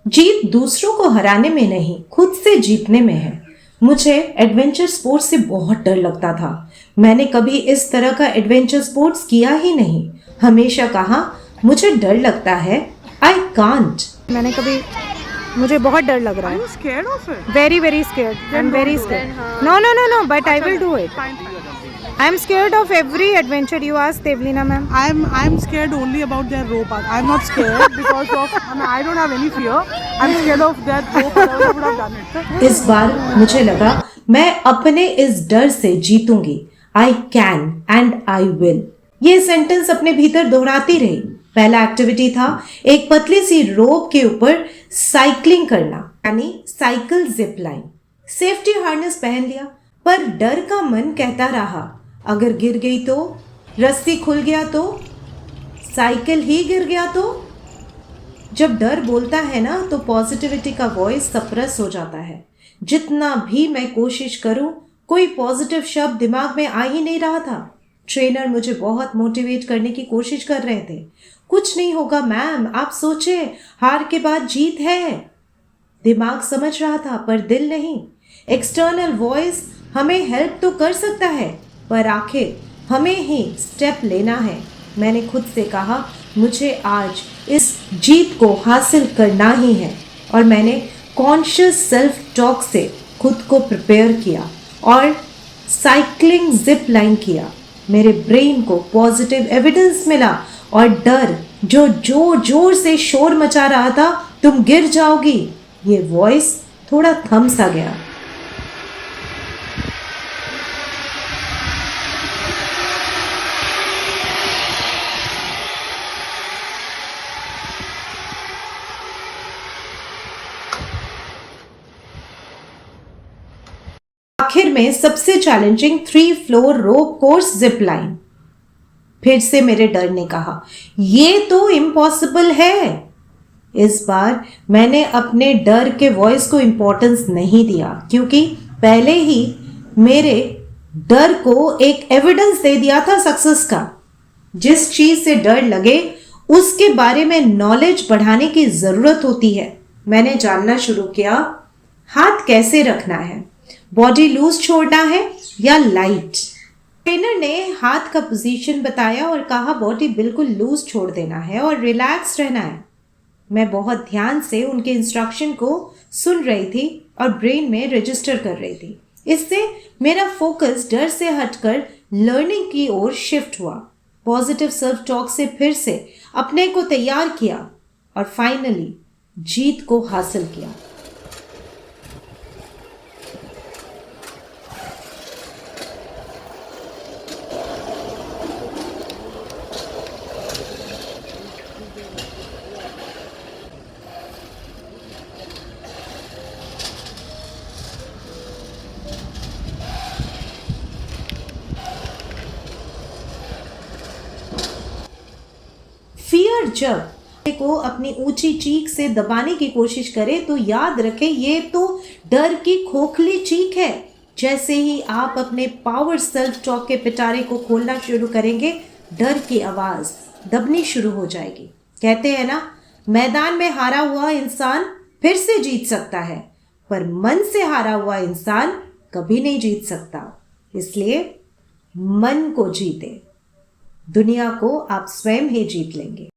जीत दूसरों को हराने में नहीं, खुद से जीतने में है। मुझे एडवेंचर स्पोर्ट्स से बहुत डर लगता था। मैंने कभी इस तरह का एडवेंचर स्पोर्ट्स किया ही नहीं। हमेशा कहा मुझे डर लगता है, आई कांट। मैंने कभी मुझे बहुत डर लग रहा Are है. you scared of it? Very very scared. Then I'm very don't do scared. it. No. But I will do it. Fine. I'm scared of every adventure. You ask Devlina ma'am. I'm scared only about their rope art. I'm not scared because of I don't have any fear. I'm scared of their rope art. I would have done it. इस बार मुझे लगा मैं अपने इस डर से जीतूंगी। I can and I will. ये सेंटेंस अपने भीतर दोहराती रही। पहला एक्टिविटी था एक पतली सी रोप के ऊपर साइकिलिंग करना, यानी cycle zip line. Safety harness पहन लिया, पर डर का मन कहता रहा अगर गिर गई तो, रस्सी खुल गया तो, साइकिल ही गिर गया तो। जब डर बोलता है ना तो पॉजिटिविटी का वॉइस सप्रेस हो जाता है। जितना भी मैं कोशिश करूं, कोई पॉजिटिव शब्द दिमाग में आ ही नहीं रहा था। ट्रेनर मुझे बहुत मोटिवेट करने की कोशिश कर रहे थे। कुछ नहीं होगा मैम, आप सोचे, हार के बाद जीत है। दिमाग समझ रहा था पर दिल नहीं। एक्सटर्नल वॉइस हमें हेल्प तो कर सकता है, पर आखिर हमें ही स्टेप लेना है। मैंने खुद से कहा मुझे आज इस जीत को हासिल करना ही है, और मैंने कॉन्शियस सेल्फ टॉक से खुद को प्रिपेयर किया और साइकिलिंग जिप लाइन किया। मेरे ब्रेन को पॉजिटिव एविडेंस मिला, और डर जो जोर जोर से शोर मचा रहा था, तुम गिर जाओगी, ये वॉइस थोड़ा थम सा गया। आखिर में सबसे challenging 3 floor rope course zip line. फिर से मेरे डर ने कहा ये तो इम्पॉसिबल है। इस बार मैंने अपने डर के वॉइस को इंपॉर्टेंस नहीं दिया, क्योंकि पहले ही मेरे डर को एक एविडेंस दे दिया था सक्सेस का। जिस चीज से डर लगे उसके बारे में नॉलेज बढ़ाने की जरूरत होती है। मैंने जानना शुरू किया हाथ कैसे रखना है, बॉडी लूज छोड़ना है या लाइट। ट्रेनर ने हाथ का पोजीशन बताया और कहा बॉडी बिल्कुल लूज छोड़ देना है और रिलैक्स रहना है। मैं बहुत ध्यान से उनके इंस्ट्रक्शन को सुन रही थी और ब्रेन में रजिस्टर कर रही थी। इससे मेरा फोकस डर से हटकर लर्निंग की ओर शिफ्ट हुआ। पॉजिटिव सेल्फ टॉक से फिर से अपने को तैयार किया और फाइनली जीत को हासिल किया। फियर जब को अपनी ऊंची चीख से दबाने की कोशिश करे तो याद रखें ये तो डर की खोखली चीख है। जैसे ही आप अपने पावर सेल्फ टॉक के पिटारे को खोलना शुरू करेंगे, डर की आवाज दबनी शुरू हो जाएगी। कहते हैं ना, मैदान में हारा हुआ इंसान फिर से जीत सकता है, पर मन से हारा हुआ इंसान कभी नहीं जीत सकता। इसलिए मन को जीते, दुनिया को आप स्वयं ही जीत लेंगे।